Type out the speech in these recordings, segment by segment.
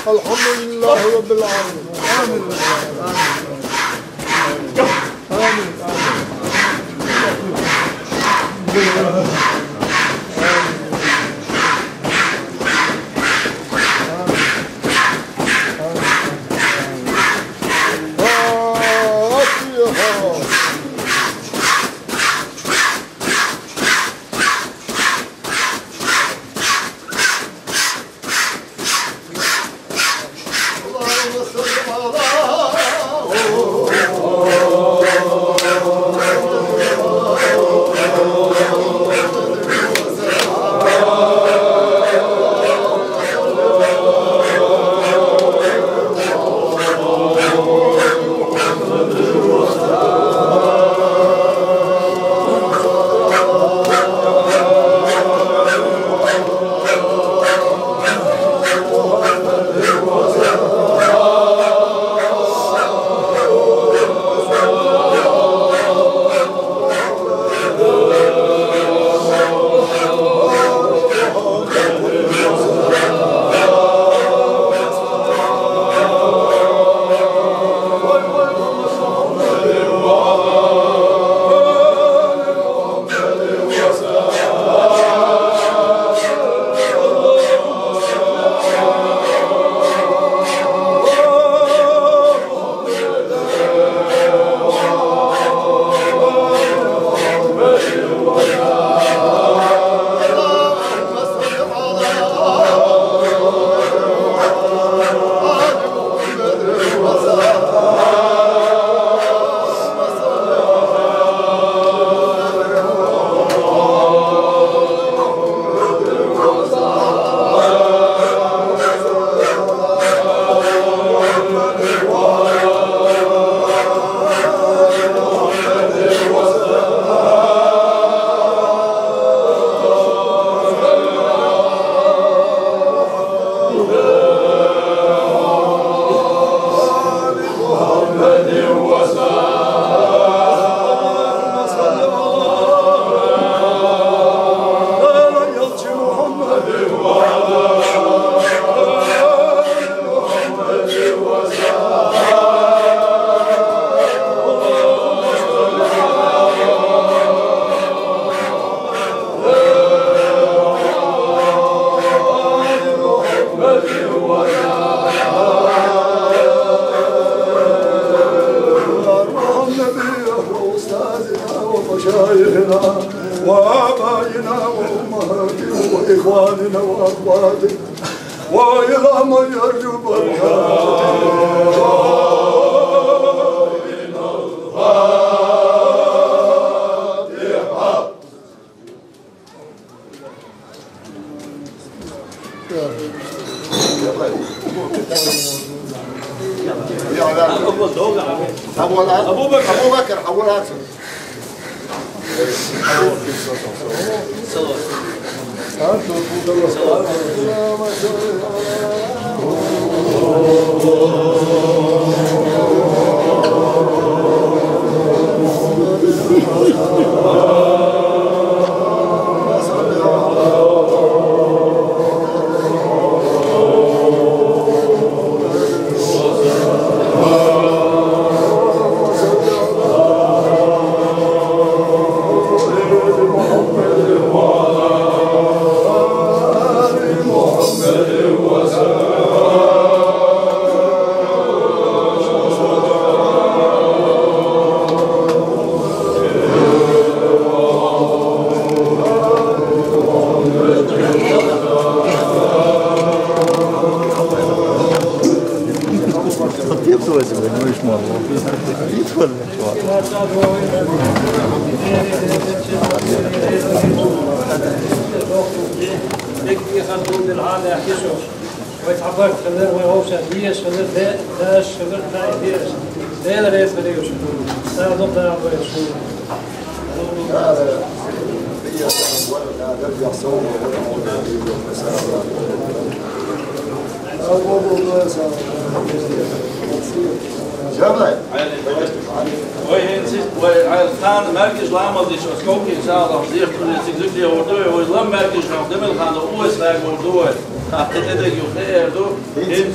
الحمد لله رب العالمين. آمين آمين وآبائنا وأمهاتنا وإخواننا وأخواتنا وإلى من يرجو بركاته. أبو بكر حولها ويتعبرت خلال ويوصل ديس خلال داش خلال تاي ديس ديلا ريت فريوس سال ضد ابو يسوع gaan merkjes lamen die zoals koken zaterdag zeer toen die hoorde we lang merkjes nog de mil gaan de oes weg hoorde dat dit de joe do in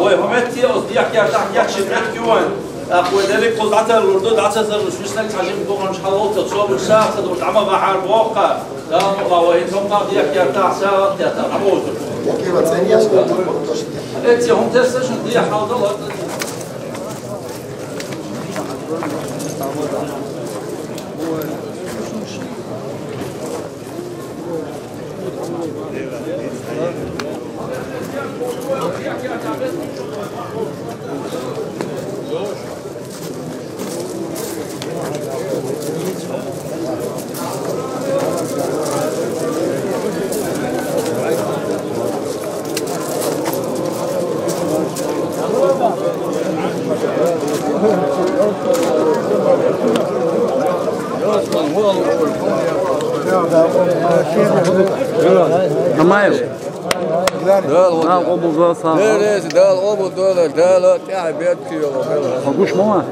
وهمتي قصدي يحكي يحكي شبرت كيوان وذلك قلت عتل الأردن عتل الشويسلك عجيب بقول شحال قلت تصوب الساعة خدوا عم بحر واقع لا مقاوين ثم قاضي يحكي ارتاح ساعة تاتا عمود كيف تسنيش انت هم تستشن دي حاضر Amayo. Não, como você sabe. Beleza, dá logo dela, tem a aberto que eu vou. Alguns mão.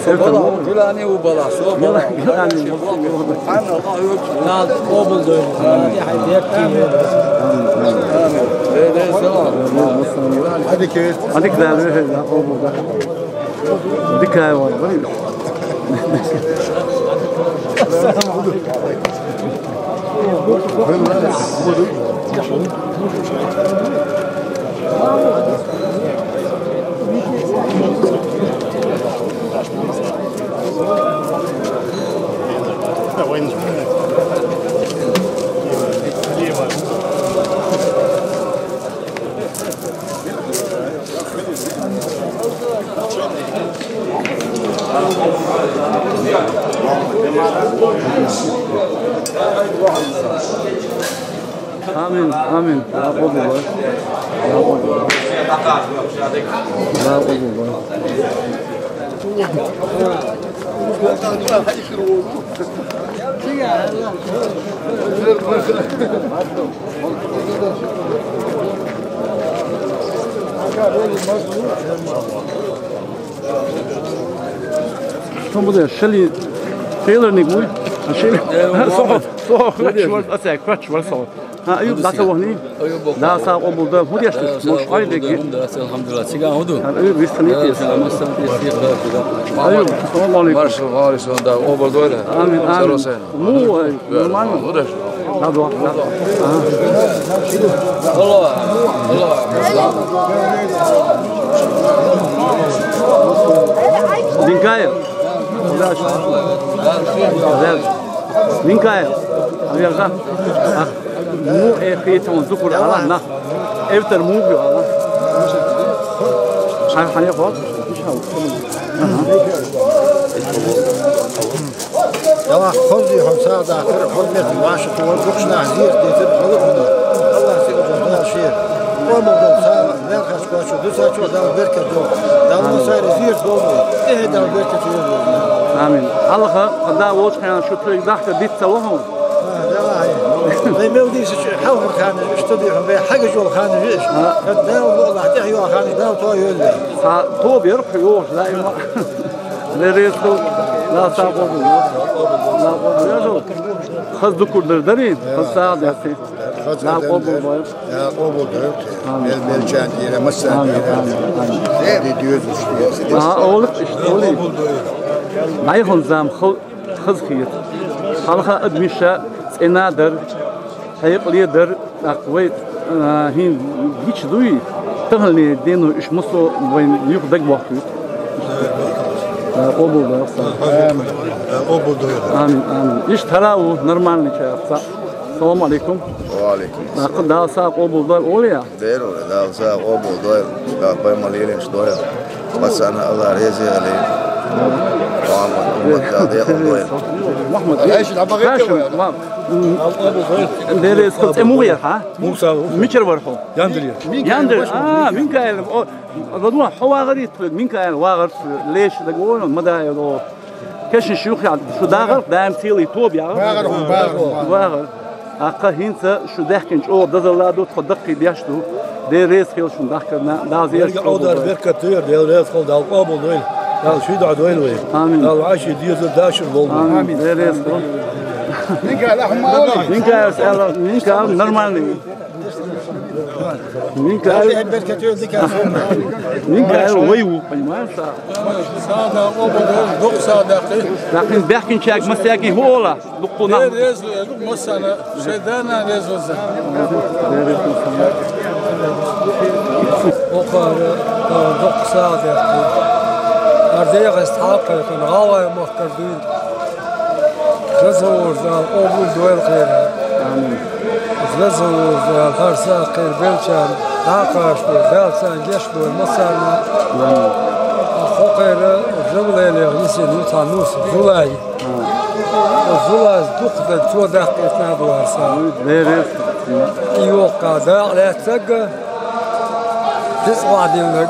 Certo, não. Lá nem o balaço, bala. لا قبل دول دي حياتك هذيك ده لا قبل ده هذيك هاي آمين آمين لا قبل الله لا قبل الله لا قبل الله شو بدي شلي تيلر نيجوي شلي صوت شوال أسأل شوال صوت ها أيوب لا سوهني لا ساق أبو ده هو يشتغل مش قايد يجي الحمد لله سيجان هدو أيوب بيستنيتي أيوب السلام عليكم مارش وارش وندا أبو دوله آمين آمين مو نورمال لا دوا لا الله الله دينكايا لا شو دينكايا أبي أرجع مو فيتون ذكر على نا إفتر مو بيو على شايف حني خلاص مش هو يلا خذي خمسة داخل خذ مت معاشة والبخشنا عزيز ديتر خذ الله سيقول هذا شيء وموضوع ساعة لا خش شو دوسا شو ده بركة جو ده مو صار زير دوم إيه ده بركة جو آمين الله خدا وش كان شو تري ضحك ديت سوهم ده واعي ما يوديش حول خان اشتدي في حاجة جو خان جيش ده والله تحيو خان ده وطايو اللي تو بيرح يوش لا إما لريسو لا ساقو لا قبل خذ ذكر دردرين خذ ساعد يا سيد لا قبل يا قبل درت بالجان إلى مسان إلى ديوز وشتي أقولك اشتولي ما يخون زام خذ خير خلها أدمشة سنادر هيقلي در أقوي هين هيش دوي تهلني دينو إيش مصو وين يقدق وقتي قبول ده قبول ده آمين آمين إيش تراو نورمال نشاف السلام عليكم وعليكم السلام دا سا قبول ده أوليا ديرو دا سا قبول ده دا باي ماليلين شدويا بس أنا الله رزق عليه محمد ايش العباغية دير اسكت امويا ها موسى ميشر ورخو ياندريا ياندر مين كان رضوان حواغري مين كان واغر ليش تقول مدى يدو كاش شيوخ شو داغر دايم تيلي توب يا واغر اقا هينت شو دحكنج او دزلادو تخدقي بيشتو دي ريس خيل شو دحكنا دازير اودر بركتير دي ريس خل دال قابل دويل دال شو دع دويل وي دال عاشي ديز داشر دول امين دي ريس مين قال احمد مين قال نورمال مين قال مين قال ويو ما صار ساده قبل دوق ساده لكن بيحكي شاك مساكي هولا دقنا ريز دوق مسانا شدانا ريز وقار دوق ساده أرجع استحقاق الغاوة مختارين زوج أول دويل خير زوج فرسا خير بلشان عقاش بلشان جيش مصر خير جبل اللي غنسين يطعنوس زلاي زلاي دقت تو دقيقة نادوها سا يوقع داع لا تسقى تسقع دينك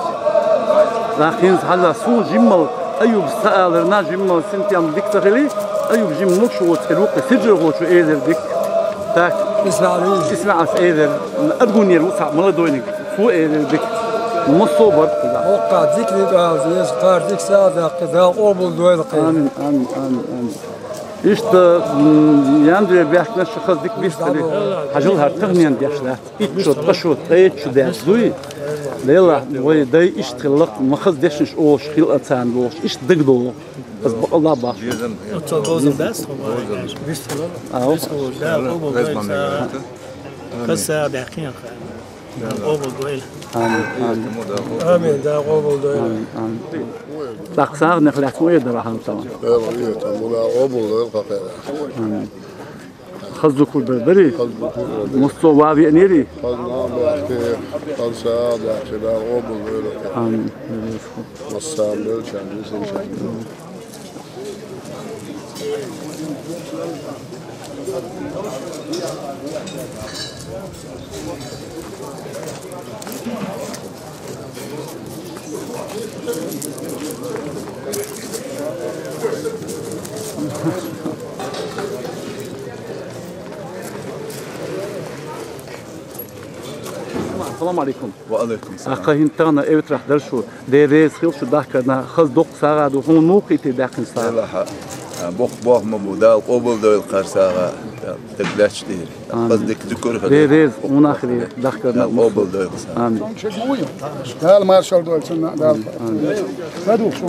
لكن هذا سو جمل أيوب سألنا جمل سنتيام دكتوري أيوب جمل شو تلوق سجل هو شو إيدر دك تاك اسمع إيدر أدغني الوسع ملدونك فو إيدر دك مصوبر وقع ديك اللي يس قار ديك ساعة كذا قبل دويل قيل آمين آمين آمين آمين إشت ياندري بيحكي الشخص ديك بيستلي حجلها تغنيان بيشلات إتشو تشو تيتشو ده زوي ليلا وي داي اشتغلق مخز ديشش اوش خيل اتان دوش اش دغدو بس الله باش توزن بس او كسا بحكي قبل دويل آمين دا قبل دويل تقصار نخلعت ويا درهم سوا خذوا كل بربري مستوى بينيري السلام عليكم. وعليكم السلام. أخين تانا إيوت راح درشوا ديريز خيل شو داكنا خز دوق ساعة وهم موقي تداكن ساعة. لا بوخ مبودال قبل دول قرصاغا تبلاش دير. قصدك ذكر هذا. ديريز وناخلي داكنا قبل دول. آمين. قال ما شاء الله سنة قال. هذا شو.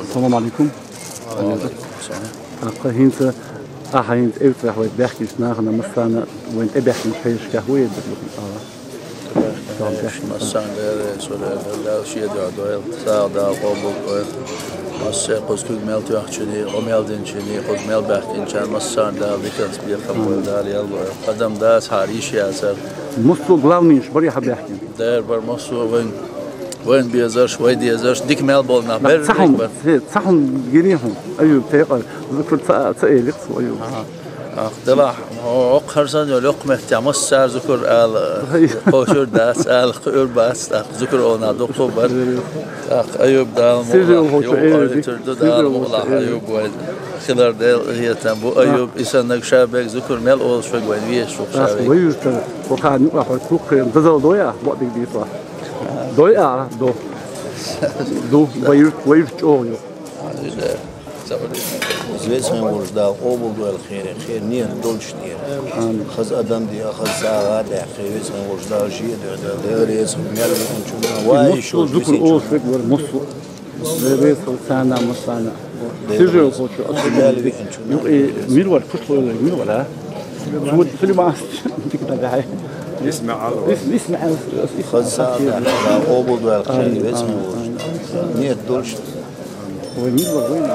السلام عليكم. أخين أحين إيوت راح ويدخل ناخنا مثلا وين إبحث نحيش كهوية مثلا لا شيء دويل ساعة قبل مس قص كل ميل تأخذني وميل دينشني قص ميل بحكي كان مثلا دا ذكرت بيخبر دار يلا قدم داس حريش ياسر مصو غلاونيش بري حب يحكي دار بر مصو وين بيزرش وين بيزرش ديك ميل بولنا بر صحن جريهم أيوب تيقل ذكر تأيلق أيوب اختلاح هو خرسان يلوق مهتم سر ذكر ال خوشور داس ال خير بس ذكر أنا دكتور بر أيوب دال مولا أيوب وين خلال دل هي تنبو أيوب إنسان شابك ذكر ميل أول شوي وين ويش شابك ويش وكان واحد كوك دزل دويا وقت جديد دويا دو وير أويو زوجين ورجدا قبل دويل خير نير دولش نير خز أدم دي أخذ ساعة ده زوجين ورجدا جيد ده رئيس ميل بيكون واي شو ذكر أول فيك ورمصو رئيس سنة مصنع تيجي وقول شو ميل بيكون ميلور كتلو ميلور ها شو فيلم عاست تكتب ده يسمع اسمع خز ساعة ده قبل دويل خير زوجين ورجدا نير دولش وميلور وين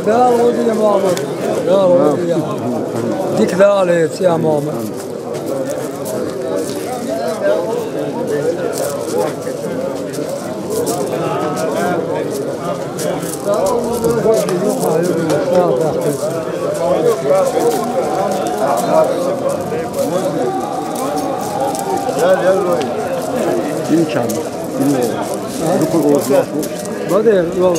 دار ودي يا ماما دار ودي ديك دارت يا ماما بعدين يلا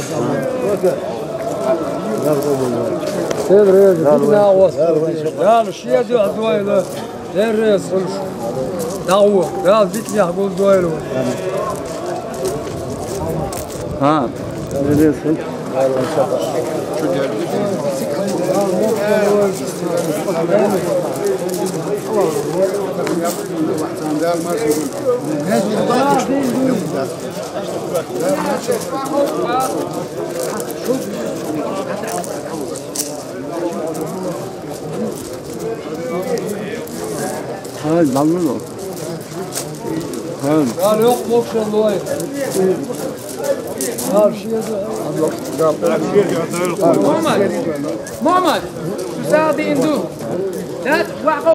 سير ناوس قال الشيء دو دويله دير ريس دعوه قال ديك يحقول دويله ها ريس هاي ضمنه هاي قال يوق موكش الله قال شيء محمد محمد زادي اندو لا